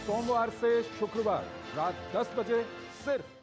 सोमवार से शुक्रवार रात 10 बजे सिर्फ।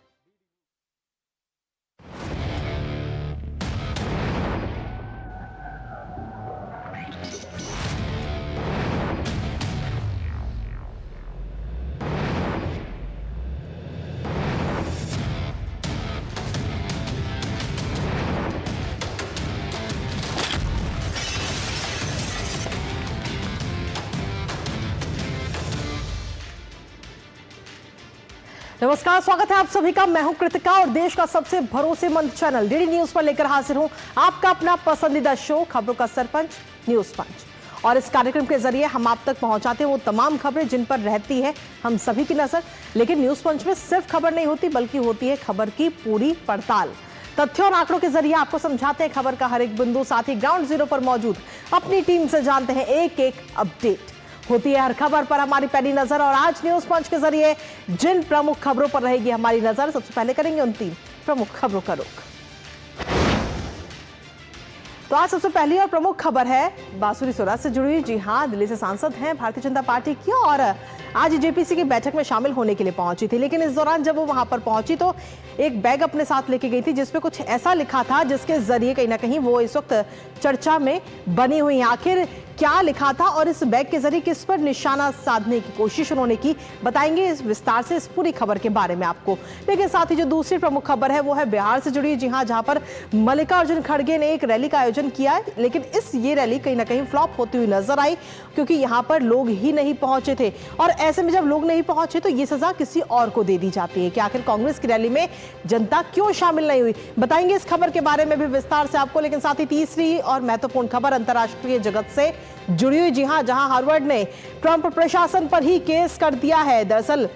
नमस्कार, स्वागत है आप सभी का। मैं हूं कृतिका और देश का सबसे भरोसेमंद चैनल डीडी न्यूज पर लेकर हाजिर हूं आपका अपना पसंदीदा शो खबरों का सरपंच न्यूज पंच। और इस कार्यक्रम के जरिए हम आप तक पहुंचाते हैं वो तमाम खबरें जिन पर रहती है हम सभी की नजर। लेकिन न्यूज पंच में सिर्फ खबर नहीं होती, बल्कि होती है खबर की पूरी पड़ताल। तथ्यों और आंकड़ों के जरिए आपको समझाते हैं खबर का हर एक बिंदु, साथ ही ग्राउंड जीरो पर मौजूद अपनी टीम से जानते हैं एक एक अपडेट। होती है हर खबर पर हमारी पहली नजर और आज न्यूज पंच के जरिए जिन प्रमुख खबरों पर रहेगी हमारी नजर, सबसे पहले करेंगे उन 3 प्रमुख खबरों का रुख। तो आज सबसे पहली और प्रमुख खबर है बांसुरी सुराज से जुड़ी। जी हां, दिल्ली से सांसद हैं भारतीय जनता पार्टी की और आज जेपीसी की बैठक में शामिल होने के लिए पहुंची थी। लेकिन इस दौरान जब वो वहां पर पहुंची तो एक बैग अपने साथ लेके गई थी जिसपे कुछ ऐसा लिखा था जिसके जरिए कहीं ना कहीं वो इस वक्त चर्चा में बनी हुई है। आखिर क्या लिखा था और इस बैग के जरिए किस पर निशाना साधने की कोशिश उन्होंने की, बताएंगे इस विस्तार से इस पूरी खबर के बारे में आपको। लेकिन साथ ही जो दूसरी प्रमुख खबर है वो है बिहार से जुड़ी। जी हां, जहां पर मल्लिकार्जुन खड़गे ने एक रैली का आयोजन किया है, लेकिन ये रैली कहीं ना कहीं फ्लॉप होती हुई नजर आई क्योंकि यहां पर लोग ही नहीं पहुंचे थे। और ऐसे में जब लोग नहीं पहुंचे तो ये सजा किसी और को दे दी जाती है कि आखिर कांग्रेस की रैली में जनता क्यों शामिल नहीं हुई, बताएंगे इस खबर के बारे में भी विस्तार से आपको। लेकिन साथ ही तीसरी और महत्वपूर्ण खबर अंतर्राष्ट्रीय जगत से जुड़ी हुई। जी हां, जहां हार्वर्ड ने ट्रंप प्रशासन पर ही केस कर दिया है। दरअसल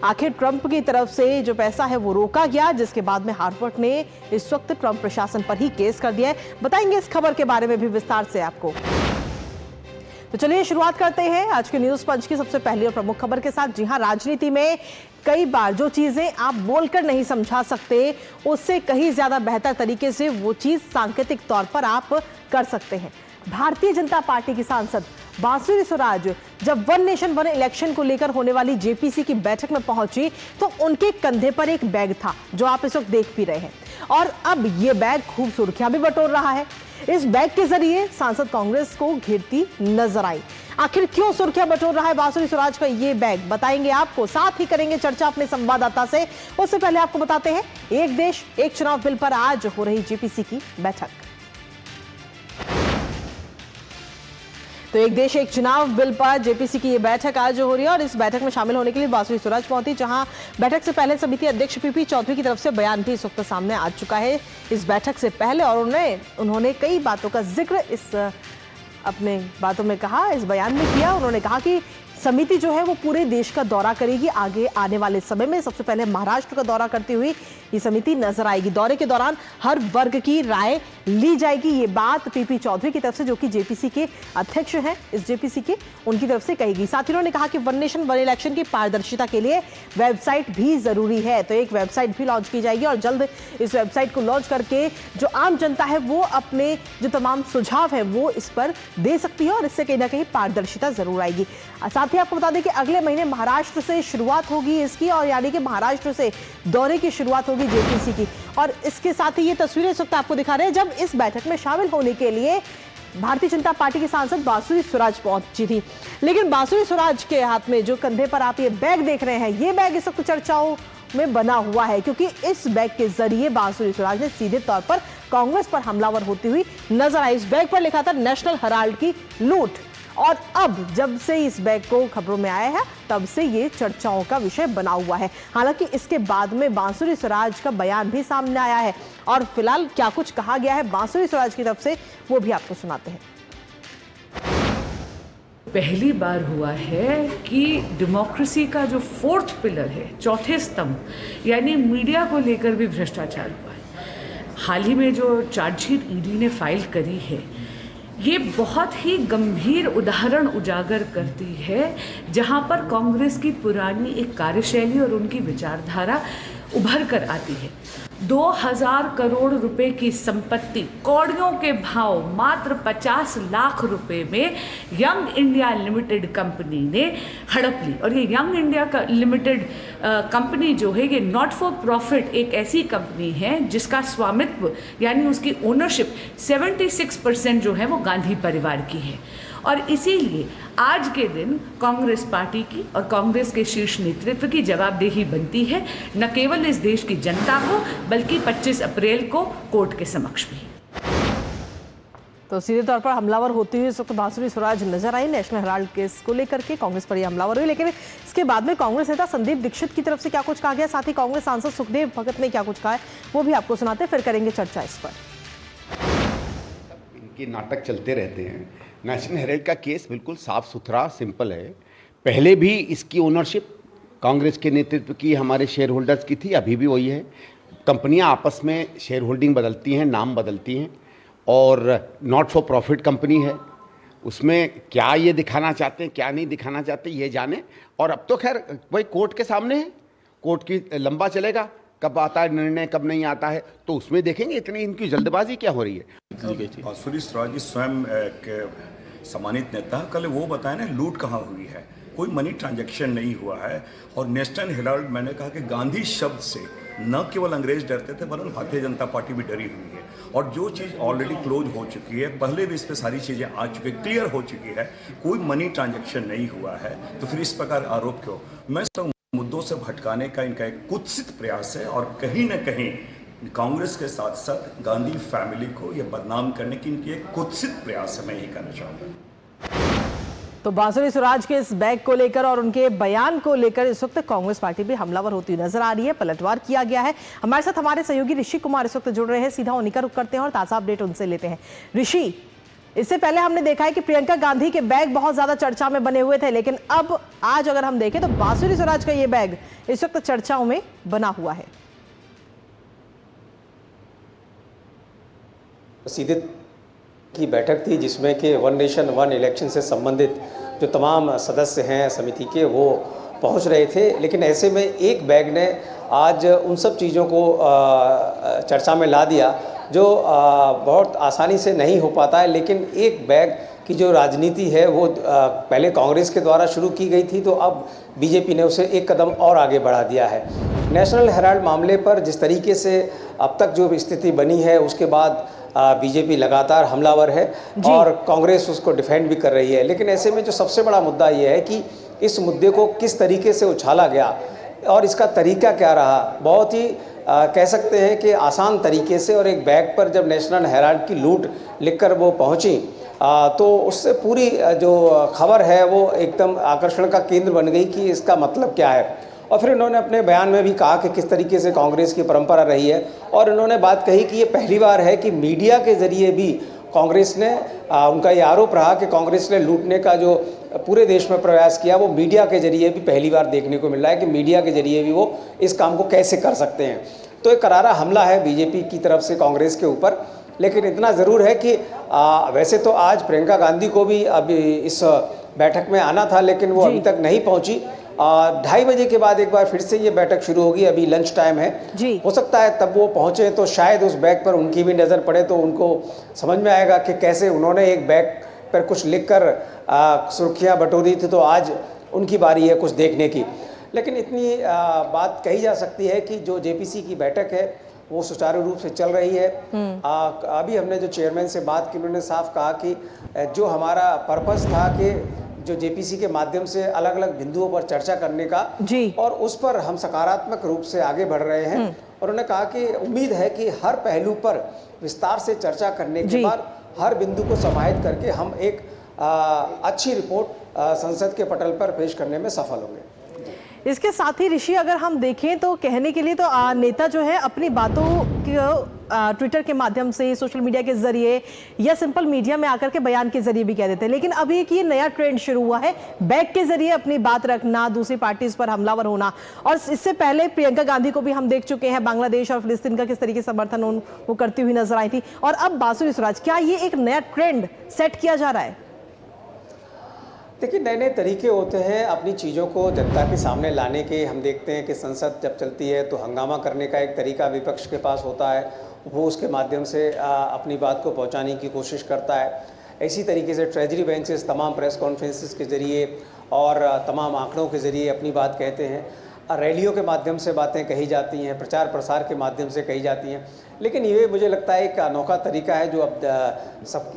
आखिर ट्रंप की तरफ से जो पैसा है वो रोका गया, जिसके बाद में हार्वर्ड ने इस वक्त ट्रंप प्रशासन पर ही केस कर दिया है। बताएंगे इस खबर के बारे में भी विस्तार से आपको। तो चलिए शुरुआत करते हैं आज के न्यूज पंच की सबसे पहली और प्रमुख खबर के साथ। जी हां, राजनीति में कई बार जो चीजें आप बोलकर नहीं समझा सकते, उससे कहीं ज्यादा बेहतर तरीके से वो चीज सांकेतिक तौर पर आप कर सकते हैं। भारतीय जनता पार्टी की सांसद बांसुरी सुराज जब वन नेशन वन इलेक्शन को लेकर होने वाली जेपीसी की बैठक में पहुंची तो उनके कंधे पर एक बैग था जो आप इस वक्त देख भी रहे हैं। और अब ये बैग खूब सुर्खियां भी बटोर रहा है। इस बैग के जरिए सांसद कांग्रेस को घेरती नजर आई। आखिर क्यों सुर्खियां बटोर रहा है बांसुरी सुराज का ये बैग, बताएंगे आपको। साथ ही करेंगे चर्चा अपने संवाददाता से। उससे पहले आपको बताते हैं एक देश एक चुनाव बिल पर आज हो रही जेपीसी की बैठक। तो एक देश एक चुनाव बिल पर जेपीसी की ये बैठक आज हो रही है और इस बैठक में शामिल होने के लिए बांसुरी सुराज पहुंची, जहां बैठक से पहले समिति अध्यक्ष पीपी चौधरी की तरफ से बयान भी इस वक्त सामने आ चुका है इस बैठक से पहले। और उन्होंने कई बातों का जिक्र इस अपने बातों में कहा, इस बयान में किया। उन्होंने कहा कि समिति जो है वो पूरे देश का दौरा करेगी आगे आने वाले समय में। सबसे पहले महाराष्ट्र का दौरा करती हुई ये समिति नजर आएगी। दौरे के दौरान हर वर्ग की राय ली जाएगी। ये बात पीपी चौधरी की तरफ से, जो कि जेपीसी के अध्यक्ष हैं इस जेपीसी के, उनकी तरफ से कही गई। साथ ही उन्होंने कहा कि वन नेशन वन इलेक्शन की पारदर्शिता के लिए वेबसाइट भी जरूरी है, तो एक वेबसाइट भी लॉन्च की जाएगी और जल्द इस वेबसाइट को लॉन्च करके जो आम जनता है वो अपने जो तमाम सुझाव है वो इस पर दे सकती है और इससे कहीं ना कहीं पारदर्शिता जरूर आएगी। साथ ही आपको बता दें कि अगले महीने महाराष्ट्र से शुरुआत होगी इसकी, और यानी कि महाराष्ट्र से दौरे की शुरुआत होगी जेपीसी की। और इसके साथ ही ये तस्वीरें इस वक्त आपको दिखा रहे हैं जब इस बैठक में शामिल होने के लिए भारतीय जनता पार्टी की सांसद बांसुरी सुराज पहुंची थी। लेकिन बांसुरी सुराज के हाथ में जो कंधे पर आप ये बैग देख रहे हैं, ये बैग इस वक्त चर्चाओं में बना हुआ है क्योंकि इस बैग के जरिए बांसुरी सुराज ने सीधे तौर पर कांग्रेस पर हमलावर होती हुई नजर आई। इस बैग पर लिखा था नेशनल हेराल्ड की लूट। और अब जब से इस बैग को खबरों में आया है तब से ये चर्चाओं का विषय बना हुआ है। हालांकि इसके बाद में बांसुरी सुराज का बयान भी सामने आया है और फिलहाल क्या कुछ कहा गया है बांसुरी सुराज की तरफ से वो भी आपको सुनाते हैं। पहली बार हुआ है कि डेमोक्रेसी का जो 4th पिलर है, चौथे स्तंभ, यानी मीडिया को लेकर भी भ्रष्टाचार हुआ है। हाल ही में जो चार्जशीट ईडी ने फाइल करी है, ये बहुत ही गंभीर उदाहरण उजागर करती है जहां पर कांग्रेस की पुरानी एक कार्यशैली और उनकी विचारधारा उभर कर आती है। 2000 करोड़ रुपए की संपत्ति कौड़ियों के भाव मात्र 50 लाख रुपए में यंग इंडिया लिमिटेड कंपनी ने हड़प ली। और ये यंग इंडिया लिमिटेड कंपनी जो है ये नॉट फॉर प्रॉफिट एक ऐसी कंपनी है जिसका स्वामित्व यानी उसकी ओनरशिप 76% जो है वो गांधी परिवार की है। और इसीलिए आज के दिन कांग्रेस पार्टी की और कांग्रेस के शीर्ष नेतृत्व की जवाबदेही बनती है न केवल इस देश की जनता को बल्कि 25 अप्रैल को कोर्ट के समक्ष भी। तो सीधे तौर पर हमलावर होती हुई इस वक्त बांसुरी स्वराज नजर आई नेशनल हेराल्ड केस को लेकर के। कांग्रेस पर ये हमलावर हुई, लेकिन इसके बाद में कांग्रेस नेता संदीप दीक्षित की तरफ से क्या कुछ कहा गया, साथ ही कांग्रेस सांसद सुखदेव भगत ने क्या कुछ कहा है, वो भी आपको सुनाते हैं, फिर करेंगे चर्चा इस पर। इनके नाटक चलते रहते हैं। नेशनल हेराल्ड का केस बिल्कुल साफ सुथरा सिंपल है। पहले भी इसकी ओनरशिप कांग्रेस के नेतृत्व की, हमारे शेयर होल्डर्स की थी, अभी भी वही है। कंपनियां आपस में शेयर होल्डिंग बदलती हैं, नाम बदलती हैं, और नॉट फॉर प्रॉफिट कंपनी है। उसमें क्या ये दिखाना चाहते हैं, क्या नहीं दिखाना चाहते, ये जाने। और अब तो खैर वही कोर्ट के सामने है, कोर्ट की लंबा चलेगा, कब आता है निर्णय कब नहीं आता है तो उसमें देखेंगे। इतनी इनकी जल्दबाजी क्या हो रही है। बांसुरी स्वराज जी स्वयं के सम्मानित नेता, कल वो बताए ना लूट कहाँ हुई है, कोई मनी ट्रांजैक्शन नहीं हुआ है। और नेशनल हेराल्ड, मैंने कहा कि गांधी शब्द से न केवल अंग्रेज डरते थे वरन भारतीय जनता पार्टी भी डरी हुई है। और जो चीज़ ऑलरेडी क्लोज हो चुकी है, पहले भी इस पर सारी चीज़ें आ चुकी है, क्लियर हो चुकी है, कोई मनी ट्रांजैक्शन नहीं हुआ है, तो फिर इस प्रकार आरोप क्यों? मैं सब मुद्दों से भटकाने का इनका एक कुत्सित प्रयास है और कहीं न कहीं कांग्रेस के साथ साथ गांधी फैमिली को यह बदनाम करने की इनकी एक कुत्सित प्रयास है, मैं यही कहना चाहूँगा। तो बांसुरी स्वराज के इस बैग को लेकर और उनके बयान को लेकर इस वक्त कांग्रेस पार्टी भी हमलावर होती नजर आ रही है, पलटवार किया गया है। हमारे साथ हमारे सहयोगी ऋषि कुमार इस वक्त जुड़ रहे हैं, सीधा उन्हीं का रुख करते हैं और ताजा अपडेट उनसे लेते हैं। ऋषि, इससे पहले हमने देखा है कि प्रियंका गांधी के बैग बहुत ज्यादा चर्चा में बने हुए थे, लेकिन अब आज अगर हम देखें तो बांसुरी स्वराज का ये बैग इस वक्त चर्चाओं में बना हुआ है। सीधे की बैठक थी जिसमें कि वन नेशन वन इलेक्शन से संबंधित जो तमाम सदस्य हैं समिति के वो पहुंच रहे थे, लेकिन ऐसे में एक बैग ने आज उन सब चीज़ों को चर्चा में ला दिया जो बहुत आसानी से नहीं हो पाता है। लेकिन एक बैग की जो राजनीति है वो पहले कांग्रेस के द्वारा शुरू की गई थी, तो अब बीजेपी ने उसे एक कदम और आगे बढ़ा दिया है। नेशनल हेराल्ड मामले पर जिस तरीके से अब तक जो स्थिति बनी है उसके बाद बीजेपी लगातार हमलावर है और कांग्रेस उसको डिफेंड भी कर रही है। लेकिन ऐसे में जो सबसे बड़ा मुद्दा ये है कि इस मुद्दे को किस तरीके से उछाला गया और इसका तरीका क्या रहा। बहुत ही कह सकते हैं कि आसान तरीके से, और एक बैग पर जब नेशनल हेराल्ड की लूट लिखकर वो पहुंची तो उससे पूरी जो खबर है वो एकदम आकर्षण का केंद्र बन गई कि इसका मतलब क्या है। और फिर इन्होंने अपने बयान में भी कहा कि किस तरीके से कांग्रेस की परंपरा रही है, और इन्होंने बात कही कि ये पहली बार है कि मीडिया के ज़रिए भी कांग्रेस ने उनका ये आरोप रहा कि कांग्रेस ने लूटने का जो पूरे देश में प्रयास किया वो मीडिया के ज़रिए भी पहली बार देखने को मिल रहा है कि मीडिया के ज़रिए भी वो इस काम को कैसे कर सकते हैं। तो एक करारा हमला है बीजेपी की तरफ से कांग्रेस के ऊपर। लेकिन इतना ज़रूर है कि वैसे तो आज प्रियंका गांधी को भी अभी इस बैठक में आना था, लेकिन वो अभी तक नहीं पहुंची। 2:30 बजे के बाद एक बार फिर से ये बैठक शुरू होगी, अभी लंच टाइम है जी। हो सकता है तब वो पहुंचे तो शायद उस बैग पर उनकी भी नज़र पड़े, तो उनको समझ में आएगा कि कैसे उन्होंने एक बैग पर कुछ लिखकर सुर्खियाँ बटोरी थी, तो आज उनकी बारी है कुछ देखने की। लेकिन इतनी बात कही जा सकती है कि जो जेपीसी की बैठक है वो सुचारू रूप से चल रही है। अभी हमने जो चेयरमैन से बात की, उन्होंने साफ कहा कि जो हमारा पर्पस था कि जो जेपीसी के माध्यम से अलग अलग बिंदुओं पर चर्चा करने का जी, और उस पर हम सकारात्मक रूप से आगे बढ़ रहे हैं। और उन्होंने कहा कि उम्मीद है कि हर पहलू पर विस्तार से चर्चा करने के बाद हर बिंदु को समाहित करके हम एक अच्छी रिपोर्ट संसद के पटल पर पेश करने में सफल होंगे। इसके साथ ही ऋषि, अगर हम देखें तो कहने के लिए तो नेता जो है अपनी बातों को ट्विटर के माध्यम से, सोशल मीडिया के जरिए या सिंपल मीडिया में आकर के बयान के जरिए भी कह देते हैं, लेकिन अब एक ये नया ट्रेंड शुरू हुआ है बैग के जरिए अपनी बात रखना, दूसरी पार्टी पर हमलावर होना। और इससे पहले प्रियंका गांधी को भी हम देख चुके हैं, बांग्लादेश और फिलिस्तीन का किस तरीके से समर्थन वो करती हुई नजर आई थी, और अब बांसुरी स्वराज। क्या ये एक नया ट्रेंड सेट किया जा रहा है? देखिए, नए नए तरीके होते हैं अपनी चीज़ों को जनता के सामने लाने के। हम देखते हैं कि संसद जब चलती है तो हंगामा करने का एक तरीका विपक्ष के पास होता है, वो उसके माध्यम से अपनी बात को पहुंचाने की कोशिश करता है। इसी तरीके से ट्रेजरी बेंचेस तमाम प्रेस कॉन्फ्रेंसेस के ज़रिए और तमाम आंकड़ों के ज़रिए अपनी बात कहते हैं। रैलियों के माध्यम से बातें कही जाती हैं, प्रचार प्रसार के माध्यम से कही जाती हैं। लेकिन ये मुझे लगता है एक अनोखा तरीका है जो अब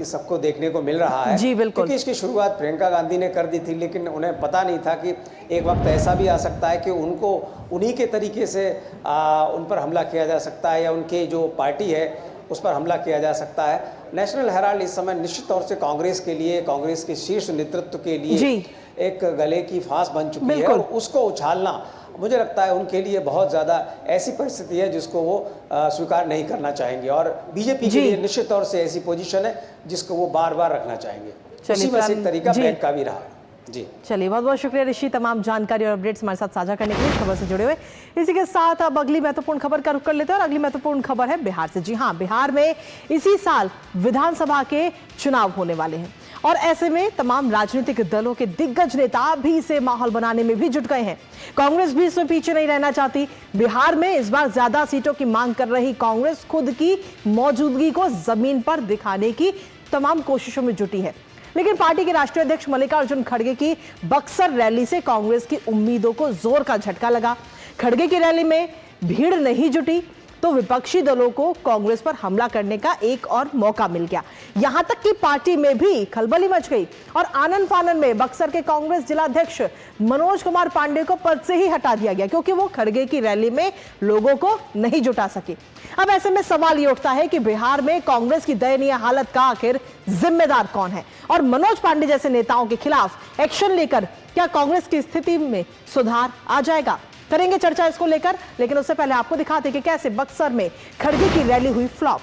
सबको देखने को मिल रहा है। जी बिल्कुल, क्योंकि इसकी शुरुआत प्रियंका गांधी ने कर दी थी, लेकिन उन्हें पता नहीं था कि एक वक्त ऐसा भी आ सकता है कि उनको उन्हीं के तरीके से उन पर हमला किया जा सकता है, या उनके जो पार्टी है उस पर हमला किया जा सकता है। नेशनल हेराल्ड इस समय निश्चित तौर से कांग्रेस के लिए, कांग्रेस के शीर्ष नेतृत्व के लिए एक गले की फांस बन चुकी है, और उसको उछालना मुझे लगता है उनके लिए बहुत ज़्यादा ऐसी परिस्थिति है जिसको वो स्वीकार नहीं करना चाहेंगे। और बीजेपी के लिए निश्चित तौर से ऐसी पोजीशन है जिसको वो बार बार रखना चाहेंगे। उसी में से एक तरीका बैंक का भी रहा। जी चलिए, बहुत बहुत शुक्रिया ऋषि, तमाम जानकारी और अपडेट्स हमारे साथ साझा करने के लिए, खबर से जुड़े हुए। इसी के साथ अब अगली महत्वपूर्ण खबर का रुख कर लेते हैं, और अगली महत्वपूर्ण खबर है बिहार से। जी हाँ, बिहार में इसी साल विधानसभा के चुनाव होने वाले हैं, और ऐसे में तमाम राजनीतिक दलों के दिग्गज नेता अभी से माहौल बनाने में भी जुट गए हैं। कांग्रेस भी इसमें पीछे नहीं रहना चाहती। बिहार में इस बार ज्यादा सीटों की मांग कर रही कांग्रेस खुद की मौजूदगी को जमीन पर दिखाने की तमाम कोशिशों में जुटी है। लेकिन पार्टी के राष्ट्रीय अध्यक्ष मल्लिकार्जुन खड़गे की बक्सर रैली से कांग्रेस की उम्मीदों को जोर का झटका लगा। खड़गे की रैली में भीड़ नहीं जुटी तो विपक्षी दलों को कांग्रेस पर हमला करने का एक और मौका मिल गया। यहां तक कि पार्टी में भी खलबली मच गई, और आनन फानन में बक्सर के कांग्रेस जिलाध्यक्ष मनोज कुमार पांडे को पद से ही हटा दिया गया, क्योंकि वो खड़गे की रैली में लोगों को नहीं जुटा सके। अब ऐसे में सवाल ये उठता है कि बिहार में कांग्रेस की दयनीय हालत का आखिर जिम्मेदार कौन है, और मनोज पांडे जैसे नेताओं के खिलाफ एक्शन लेकर क्या कांग्रेस की स्थिति में सुधार आ जाएगा? करेंगे चर्चा इसको लेकर, लेकिन उससे पहले आपको दिखाते कि कैसे बक्सर में खड़गे की रैली हुई फ्लॉप।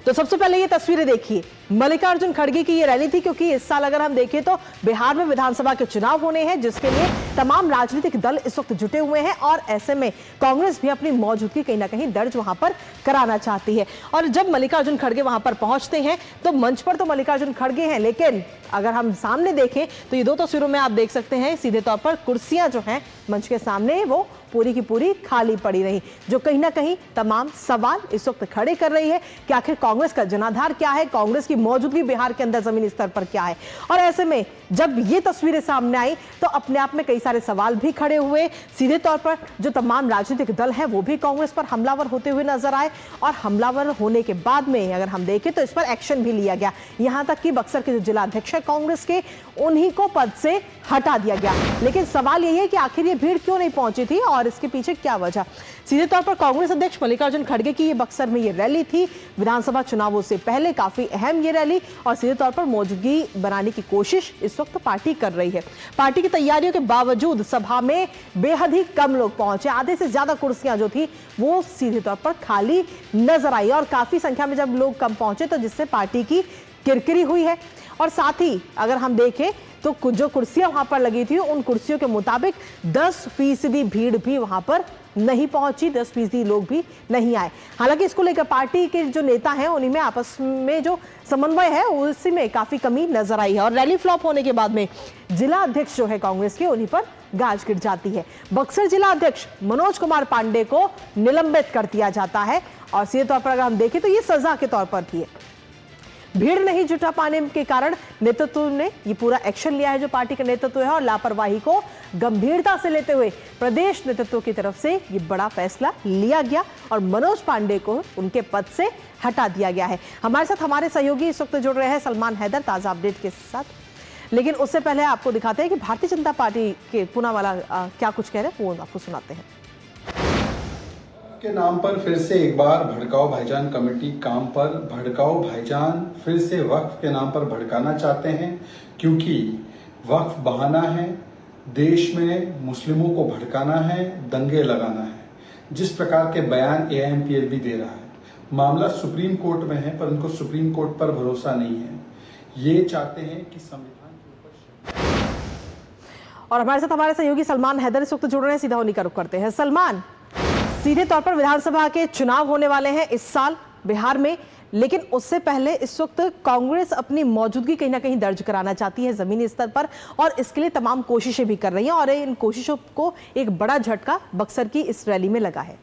तो सबसे पहले ये तस्वीरें देखिए, मल्लिकार्जुन खड़गे की ये रैली थी, क्योंकि इस साल अगर हम देखें तो बिहार में विधानसभा के चुनाव होने हैं, जिसके लिए तमाम राजनीतिक दल इस वक्त जुटे हुए हैं, और ऐसे में कांग्रेस भी अपनी मौजूदगी कहीं ना कहीं दर्ज वहां पर कराना चाहती है। और जब मल्लिकार्जुन खड़गे वहां पर पहुंचते हैं तो मंच पर तो मल्लिकार्जुन खड़गे हैं, लेकिन अगर हम सामने देखें तो ये दो तस्वीरों में आप देख सकते हैं सीधे तौर पर कुर्सियां जो हैं मंच के सामने वो पूरी की पूरी खाली पड़ी रही, जो कहीं ना कहीं तमाम सवाल इस वक्त खड़े कर रही है कि आखिर कांग्रेस का जनाधार क्या है, कांग्रेस की मौजूदगी बिहार के अंदर जमीनी स्तर पर क्या है। और ऐसे में जब ये तस्वीरें सामने आई तो अपने आप में कई सारे सवाल भी खड़े हुए। सीधे तौर पर जो तमाम राजनीतिक दल हैं वो भी कांग्रेस पर हमलावर होते हुए नजर आए, और हमलावर होने के बाद में अगर हम देखें तो इस पर एक्शन भी लिया गया। यहां तक कि बक्सर के जो जिला अध्यक्ष है कांग्रेस के, उन्हीं को पद से हटा दिया गया। लेकिन सवाल यही है कि आखिर ये भीड़ क्यों नहीं पहुंची थी और इसके पीछे क्या वजह। सीधे तौर पर कांग्रेस अध्यक्ष मल्लिकार्जुन खड़गे की ये बक्सर में ये रैली थी, विधानसभा चुनावों से पहले काफी अहम ये रैली, और सीधे तौर पर मौजूदगी बनाने की कोशिश इस वक्त पार्टी कर रही है। पार्टी की तैयारियों के बावजूद सभा में बेहद ही कम लोग पहुंचे, आधे से ज्यादा कुर्सियां जो थी वो सीधे तौर पर खाली नजर आई, और काफी संख्या में जब लोग कम पहुंचे तो जिससे पार्टी की किरकिरी हुई है। और साथ ही अगर हम देखें तो जो कुर्सियां वहां पर लगी थी उन कुर्सियों के मुताबिक 10% भीड़ भी वहां पर नहीं पहुंची, 10% लोग भी नहीं आए। हालांकि इसको लेकर पार्टी के जो नेता हैं उन्हीं में आपस में जो समन्वय है उसी में काफी कमी नजर आई है, और रैली फ्लॉप होने के बाद में जिला अध्यक्ष जो है कांग्रेस के, उन्हीं पर गाज गिर जाती है। बक्सर जिला अध्यक्ष मनोज कुमार पांडे को निलंबित कर दिया जाता है, और सीधे तौर पर अगर हम देखें तो ये सजा के तौर पर थी। भीड़ नहीं जुटा पाने के कारण नेतृत्व ने ये पूरा एक्शन लिया है, जो पार्टी का नेतृत्व है, और लापरवाही को गंभीरता से लेते हुए प्रदेश नेतृत्व की तरफ से ये बड़ा फैसला लिया गया और मनोज पांडे को उनके पद से हटा दिया गया है। हमारे साथ हमारे सहयोगी इस वक्त जुड़ रहे हैं सलमान हैदर ताजा अपडेट के साथ, लेकिन उससे पहले आपको दिखाते हैं कि भारतीय जनता पार्टी के पूनावाला क्या कुछ कह रहे हैं, वो आपको सुनाते हैं। के नाम पर फिर से एक बार भड़काओ भाईजान कमेटी काम पर, भड़काओ भाईजान फिर से वक्फ के नाम पर भड़काना चाहते हैं, क्योंकि वक्फ बहाना है, देश में मुस्लिमों को भड़काना है, दंगे लगाना है। जिस प्रकार के बयान AIMPLB दे रहा है, मामला सुप्रीम कोर्ट में है, पर उनको सुप्रीम कोर्ट पर भरोसा नहीं है। ये चाहते हैं कि संविधान के ऊपर। और हमारे साथ हमारे सहयोगी सलमान हैदर इस वक्त जुड़ रहे हैं, सीधा उन्हीं का रुख करते हैं। सलमान, सीधे तौर पर विधानसभा के चुनाव होने वाले हैं इस साल बिहार में, लेकिन उससे पहले इस वक्त कांग्रेस अपनी मौजूदगी कहीं ना कहीं दर्ज कराना चाहती है जमीनी स्तर पर, और इसके लिए तमाम कोशिशें भी कर रही है, और इन कोशिशों को एक बड़ा झटका बक्सर की इस रैली में लगा है।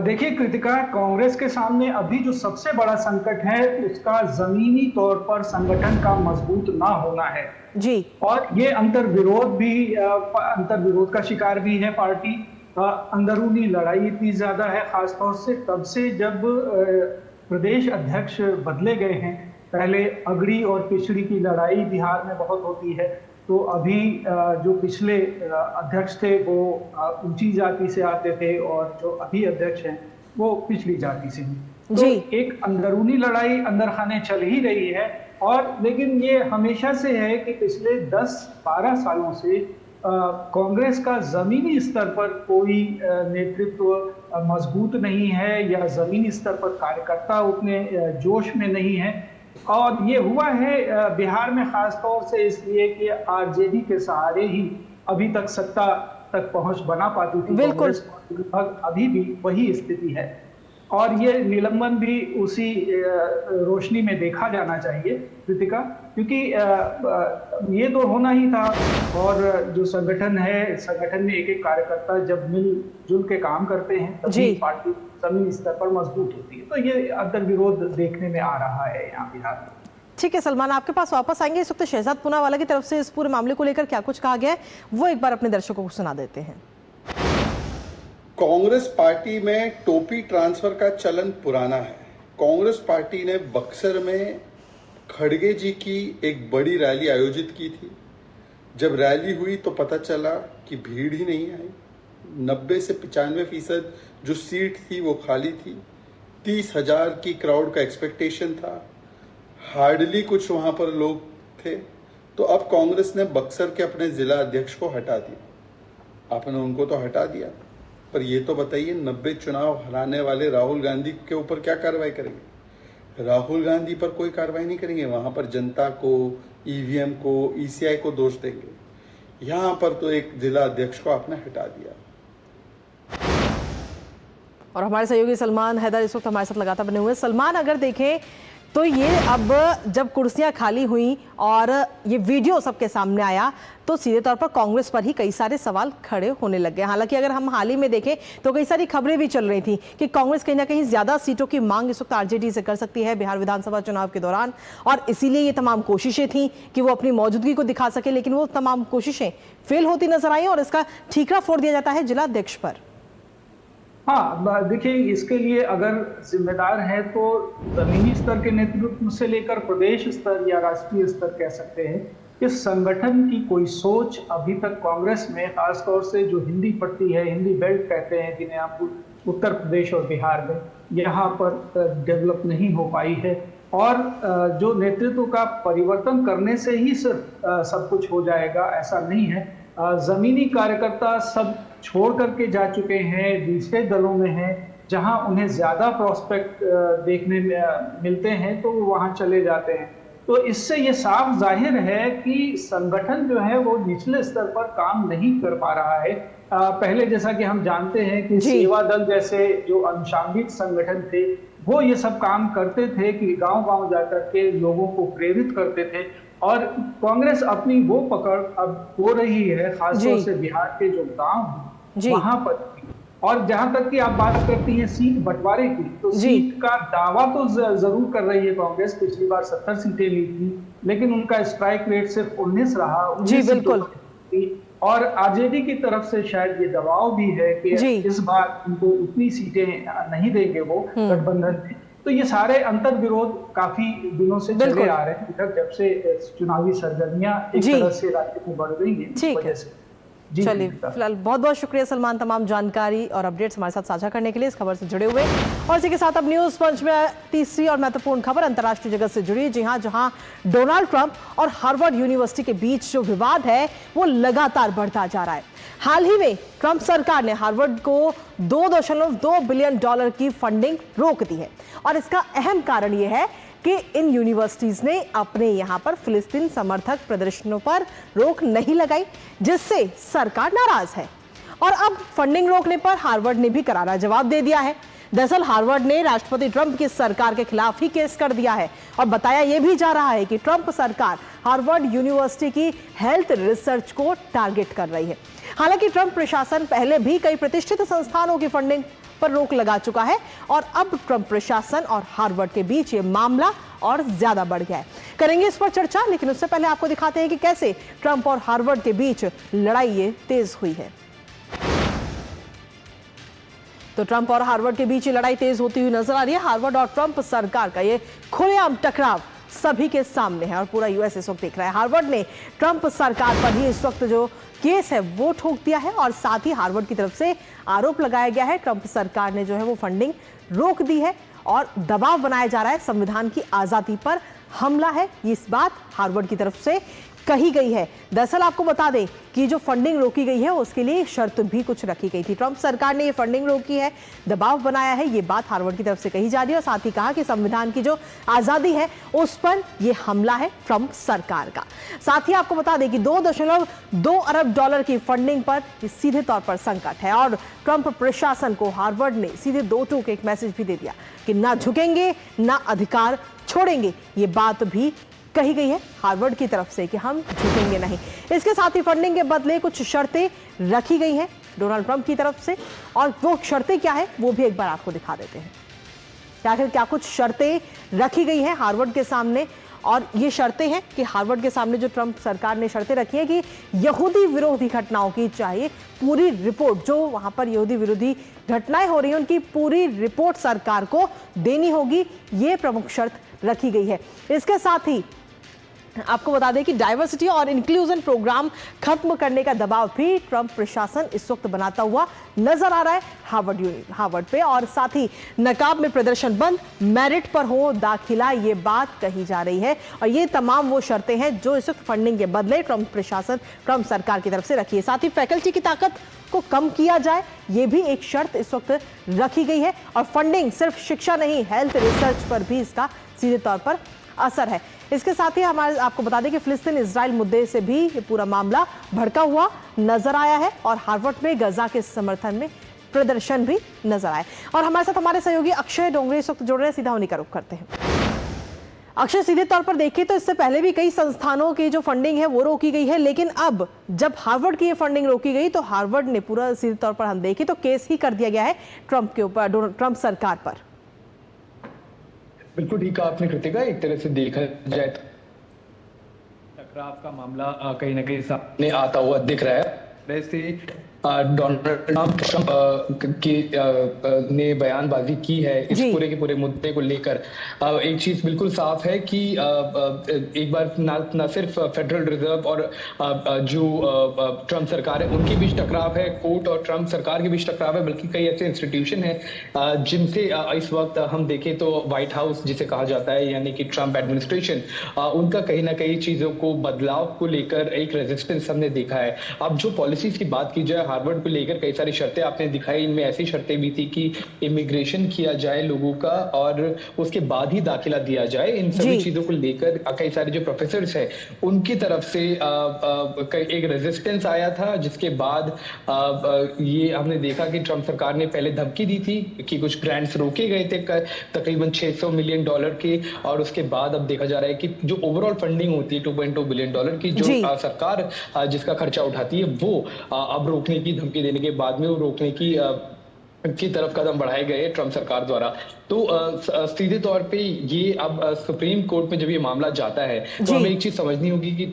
देखिए कृतिका, कांग्रेस के सामने अभी जो सबसे बड़ा संकट है उसका जमीनी तौर पर संगठन का मजबूत ना होना है जी, और ये अंतर्विरोध का शिकार भी है पार्टी। अंदरूनी लड़ाई इतनी ज्यादा है, खासतौर से तब से जब प्रदेश अध्यक्ष बदले गए हैं। पहले अगड़ी और पिछड़ी की लड़ाई बिहार में बहुत होती है, तो अभी जो पिछले अध्यक्ष थे वो ऊंची जाति से आते थे और जो अभी अध्यक्ष हैं वो पिछड़ी जाति से हैं। तो एक अंदरूनी लड़ाई अंदर खाने चल ही रही है, और लेकिन ये हमेशा से है कि पिछले 10-12 सालों से कांग्रेस का जमीनी स्तर पर कोई नेतृत्व मजबूत नहीं है, या जमीनी स्तर पर कार्यकर्ता उतने जोश में नहीं है। और ये हुआ है बिहार में खासतौर से इसलिए कि आरजेडी के सहारे ही अभी तक सत्ता तक पहुंच बना पाती थी बिल्कुल। लगभग अभी भी वही स्थिति है, और ये निलंबन भी उसी रोशनी में देखा जाना चाहिए कृतिका, क्योंकि ये तो होना ही था। और जो संगठन है, संगठन में एक एक कार्यकर्ता जब मिलजुल के काम करते हैं तभी पार्टी जमीनी स्तर पर मजबूत होती है। तो ये अंतर्विरोध देखने में आ रहा है यहाँ बिहार में। ठीक है सलमान, आपके पास वापस आएंगे। इस वक्त शहजाद पूनावाला की तरफ से इस पूरे मामले को लेकर क्या कुछ कहा गया है वो एक बार अपने दर्शकों को सुना देते हैं। कांग्रेस पार्टी में टोपी ट्रांसफर का चलन पुराना है। कांग्रेस पार्टी ने बक्सर में खड़गे जी की एक बड़ी रैली आयोजित की थी। जब रैली हुई तो पता चला कि भीड़ ही नहीं आई। 90 से 95% जो सीट थी वो खाली थी। 30,000 की क्राउड का एक्सपेक्टेशन था, हार्डली कुछ वहां पर लोग थे। तो अब कांग्रेस ने बक्सर के अपने जिला अध्यक्ष को हटा दिया। आपने उनको तो हटा दिया, पर ये तो बताइए 90 चुनाव हराने वाले राहुल गांधी के ऊपर क्या कार्रवाई करेंगे? राहुल गांधी पर कोई कार्रवाई नहीं करेंगे, वहां पर जनता को, ईवीएम को, ईसीआई को दोष देंगे। यहां पर तो एक जिला अध्यक्ष को आपने हटा दिया। और हमारे सहयोगी सलमान हैदर इस वक्त हमारे साथ लगातार बने हुए। सलमान, अगर देखें तो ये अब जब कुर्सियां खाली हुई और ये वीडियो सबके सामने आया तो सीधे तौर पर कांग्रेस पर ही कई सारे सवाल खड़े होने लग गए। हालांकि अगर हम हाल ही में देखें तो कई सारी खबरें भी चल रही थी कि कांग्रेस कहीं ना कहीं ज्यादा सीटों की मांग इस वक्त आरजेडी से कर सकती है बिहार विधानसभा चुनाव के दौरान, और इसीलिए ये तमाम कोशिशें थी कि वो अपनी मौजूदगी को दिखा सके, लेकिन वो तमाम कोशिशें फेल होती नजर आई और इसका ठीकरा फोड़ दिया जाता है जिला अध्यक्ष पर। हाँ, देखिए, इसके लिए अगर जिम्मेदार है तो जमीनी स्तर के नेतृत्व से लेकर प्रदेश स्तर या राष्ट्रीय स्तर कह सकते हैं। इस संगठन की कोई सोच अभी तक कांग्रेस में, खासतौर से जो हिंदी पट्टी है, हिंदी बेल्ट कहते हैं जिन्हें आप, उत्तर प्रदेश और बिहार में, यहाँ पर डेवलप नहीं हो पाई है। और जो नेतृत्व का परिवर्तन करने से ही सिर्फ सब कुछ हो जाएगा ऐसा नहीं है। जमीनी कार्यकर्ता सब छोड़ करके जा चुके हैं, दूसरे दलों में हैं, जहां उन्हें ज्यादा प्रोस्पेक्ट देखने में मिलते हैं तो वो वहां चले जाते हैं। तो इससे ये साफ जाहिर है कि संगठन जो है वो निचले स्तर पर काम नहीं कर पा रहा है। पहले जैसा कि हम जानते हैं कि सेवा दल जैसे जो अनुशांगिक संगठन थे वो ये सब काम करते थे कि गांव-गांव जाकर के लोगों को प्रेरित करते थे, और कांग्रेस अपनी वो पकड़ अब हो रही है खासतौर से बिहार के जो गांव वहां पर। और जहां तक कि आप बात करती हैं सीट बंटवारे की, तो सीट का दावा तो जरूर कर रही है कांग्रेस। पिछली बार 70 सीटें ली थी, लेकिन उनका स्ट्राइक रेट सिर्फ 19 रहा। जी बिल्कुल। और आरजेडी की तरफ से शायद ये दबाव भी है कि इस बार उनको उतनी सीटें नहीं देंगे वो गठबंधन में। तो ये सारे अंतर्विरोध काफी दिनों से चले आ रहे हैं, जब से चुनावी सरगर्मियां एक तरह से राज्य में बढ़ रही हैं, इस वजह से। चलिए, फिलहाल बहुत बहुत शुक्रिया सलमान तमाम जानकारी और अपडेट्स हमारे साथ साझा करने के लिए, इस खबर से जुड़े हुए। और इसी के साथ अब न्यूज पंच में तीसरी और महत्वपूर्ण खबर अंतर्राष्ट्रीय जगत से जुड़ी। जी हां, जहां डोनाल्ड ट्रंप और हार्वर्ड यूनिवर्सिटी के बीच जो विवाद है वो लगातार बढ़ता जा रहा है। हाल ही में ट्रंप सरकार ने हार्वर्ड को $2.2 बिलियन की फंडिंग रोक दी है, और इसका अहम कारण यह है कि इन यूनिवर्सिटीज ने अपने यहां पर फिलिस्तीन समर्थक प्रदर्शनों पर रोक नहीं लगाई, जिससे सरकार नाराज है। और अब फंडिंग रोकने पर हार्वर्ड ने भी करारा जवाब दे दिया है। दरअसल हार्वर्ड ने राष्ट्रपति ट्रंप की सरकार के खिलाफ ही केस कर दिया है और बताया यह भी जा रहा है कि ट्रंप सरकार हार्वर्ड यूनिवर्सिटी की हेल्थ रिसर्च को टारगेट कर रही है। हालांकि ट्रंप प्रशासन पहले भी कई प्रतिष्ठित संस्थानों की फंडिंग पर रोक लगा चुका है और अब ट्रंप प्रशासन और हार्वर्ड के बीच ये मामला और ज्यादा बढ़ गया है। करेंगे इस पर चर्चा, लेकिन उससे पहले आपको दिखाते हैं कि कैसे ट्रंप और हार्वर्ड के बीच लड़ाई ये तेज हुई है। तो ट्रंप और हार्वर्ड के बीच लड़ाई तेज होती हुई नजर आ रही है। हार्वर्ड और ट्रंप सरकार का ये खुलेआम टकराव सभी के सामने है और पूरा यूएस इस वक्त देख रहा है। हार्वर्ड ने ट्रंप सरकार पर ही इस वक्त जो केस है वो ठोक दिया है और साथ ही हार्वर्ड की तरफ से आरोप लगाया गया है ट्रंप सरकार ने जो है वो फंडिंग रोक दी है और दबाव बनाया जा रहा है, संविधान की आजादी पर हमला है, इस बात हार्वर्ड की तरफ से कही गई है। दरअसल आपको बता दें कि जो फंडिंग रोकी गई है उसके लिए शर्त भी कुछ रखी गई थी। ट्रंप सरकार ने ये फंडिंग रोकी है, दबाव बनाया है, ये बात हार्वर्ड की तरफ से कही जा रही है और साथ ही कहा कि संविधान की जो आजादी है उस पर यह हमला है ट्रंप सरकार का। साथ ही आपको बता दें कि 2.2 अरब डॉलर की फंडिंग पर सीधे तौर पर संकट है और ट्रंप प्रशासन को हार्वर्ड ने सीधे 2 टूक एक मैसेज भी दे दिया कि ना झुकेंगे ना अधिकार छोड़ेंगे। ये बात भी कही गई है हार्वर्ड की तरफ से कि हम झुकेंगे नहीं। इसके साथ ही फंडिंग के बदले कुछ शर्तें रखी गई हैं डोनाल्ड ट्रंप की तरफ से और वो शर्तें क्या है वो भी एक बार आपको दिखा देते हैं। आखिर क्या कुछ शर्तें रखी गई हैं हार्वर्ड के सामने, और ये शर्तें हैं कि हार्वर्ड के सामने जो ट्रंप सरकार ने शर्तें रखी हैं कि यहूदी विरोधी घटनाओं की चाहिए पूरी रिपोर्ट, जो वहां पर यहूदी विरोधी घटनाएं हो रही हैं उनकी पूरी रिपोर्ट सरकार को देनी होगी, ये प्रमुख शर्त रखी गई है। इसके साथ ही आपको बता दें कि डाइवर्सिटी और इंक्लूजन प्रोग्राम खत्म करने का दबाव भी ट्रंप प्रशासन इस वक्त बनाता हुआ नजर आ रहा है हार्वर्ड पे, और साथ ही नकाब में प्रदर्शन बंद, मेरिट पर हो दाखिला, ये बात कही जा रही है। और ये तमाम वो शर्तें हैं जो इस वक्त फंडिंग के बदले ट्रंप सरकार की तरफ से रखी है। साथ ही फैकल्टी की ताकत को कम किया जाए, ये भी एक शर्त इस वक्त रखी गई है और फंडिंग सिर्फ शिक्षा नहीं, हेल्थ रिसर्च पर भी इसका सीधे तौर पर असर है। इसके साथ ही आपको बता दें कि फिलिस्तीन इजराइल मुद्दे से भी ये पूरा मामला भड़का हुआ नजर आया है और हार्वर्ड में गजा के समर्थन में प्रदर्शन भी नजर आए। और हमारे साथ हमारे सहयोगी अक्षय डोंगरे इस वक्त जुड़ रहे हैं, सीधा उन्हीं का रुख करते हैं। अक्षय, सीधे तौर पर देखें तो इससे पहले भी कई संस्थानों की जो फंडिंग है वो रोकी गई है, लेकिन अब जब हार्वर्ड की ये फंडिंग रोकी गई तो हार्वर्ड ने पूरा सीधे तौर पर हम देखें तो केस ही कर दिया गया है ट्रंप के ऊपर, ट्रंप सरकार पर। बिल्कुल ठीक कहा आपने कृतिका, एक तरह से देखा जाए तो टकराव का मामला कहीं ना कहीं सामने आता हुआ दिख रहा है। वैसे डोनाल्ड ट्रंप ने बयानबाजी की है इस पूरे के पूरे मुद्दे को लेकर। एक चीज बिल्कुल साफ है कि एक बार ना सिर्फ फेडरल रिजर्व और जो ट्रंप सरकार है उनके बीच टकराव है, कोर्ट और ट्रंप सरकार के बीच टकराव है, बल्कि कई ऐसे इंस्टीट्यूशन हैं जिनसे इस वक्त हम देखें तो व्हाइट हाउस जिसे कहा जाता है यानी कि ट्रंप एडमिनिस्ट्रेशन, उनका कहीं ना कहीं चीजों को बदलाव को लेकर एक रेजिस्टेंस हमने देखा है। अब जो पॉलिसीज की बात की जाए हार्वर्ड को लेकर कई सारी शर्तें आपने दिखाई, इनमें ऐसी शर्तें भी थी कि इमिग्रेशन किया जाए लोगों का और उसके बाद ही दाखिला दिया जाए। इन सभी चीजों को लेकर कई सारे जो प्रोफेसर्स हैं उनकी तरफ से एक रेजिस्टेंस आया था, जिसके बाद ये हमने देखा कि ट्रंप सरकार ने पहले धमकी दी थी कि कुछ ग्रांट्स रोके गए थे तकरीबन $600 मिलियन के, और उसके बाद अब देखा जा रहा है कि जो ओवरऑल फंडिंग होती है $2.2 बिलियन की, जो सरकार जिसका खर्चा उठाती है, वो अब रोकने की धमकी देने के बाद में वो रोकने की तरफ कदम बढ़ाए गए ट्रंप सरकार द्वारा। तो सीधे तौर पे ये अब सुप्रीम कोर्ट में जब ये मामला जाता है तो हमें एक चीज समझनी होगी कि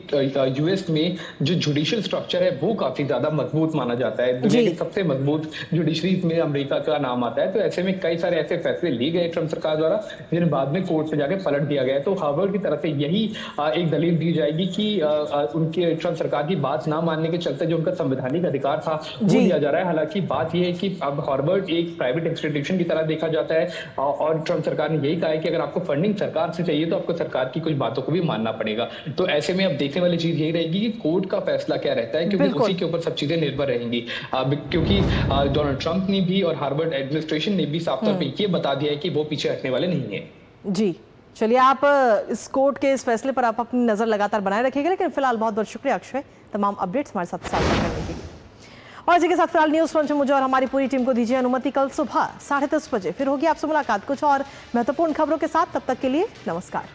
यूएस में जो जुडिशियल स्ट्रक्चर है वो काफी ज्यादा मजबूत माना जाता है। दुनिया की सबसे मजबूत जुडिशरीज में अमेरिका का नाम आता है। तो ऐसे में कई सारे ऐसे फैसले लिए गए ट्रंप सरकार द्वारा जिन्हें बाद में कोर्ट में जाकर पलट दिया गया। तो हार्वर्ड की तरफ से यही एक दलील दी जाएगी कि उनके ट्रंप सरकार की बात ना मानने के चलते जो उनका संवैधानिक अधिकार था वो दिया जा रहा है। हालांकि बात यह है कि अब हार्वर्ड एक प्राइवेट इंस्टीट्यूशन की तरह देखा जाता है और ट्रंप सरकार ने यही कहा है कि अगर आपको फंडिंग सरकार से चाहिए तो आपको सरकार की कुछ बातों को भी मानना पड़ेगा। तो ऐसे में अब देखने वाली चीज यही रहेगी कि कोर्ट का फैसला क्या रहता है, क्योंकि उसी के ऊपर सब चीजें निर्भर रहेंगी। क्योंकि डोनाल्ड ट्रंप ने भी और हार्वर्ड एडमिनिस्ट्रेशन ने भी साफ तौर पर ये बता दिया है कि वो पीछे हटने वाले नहीं है। जी चलिए, आप इस कोर्ट के इस फैसले पर आप अपनी नजर लगातार बनाए रखिएगा, लेकिन फिलहाल बहुत बहुत शुक्रिया अक्षय तमाम अपडेट्स हमारे साथ साझा करने के लिए। और इसी के साथ फिलहाल न्यूज फ्रंट में मुझे और हमारी पूरी टीम को दीजिए अनुमति। कल सुबह 10:30 बजे फिर होगी आपसे मुलाकात कुछ और महत्वपूर्ण खबरों के साथ। तब तक के लिए नमस्कार।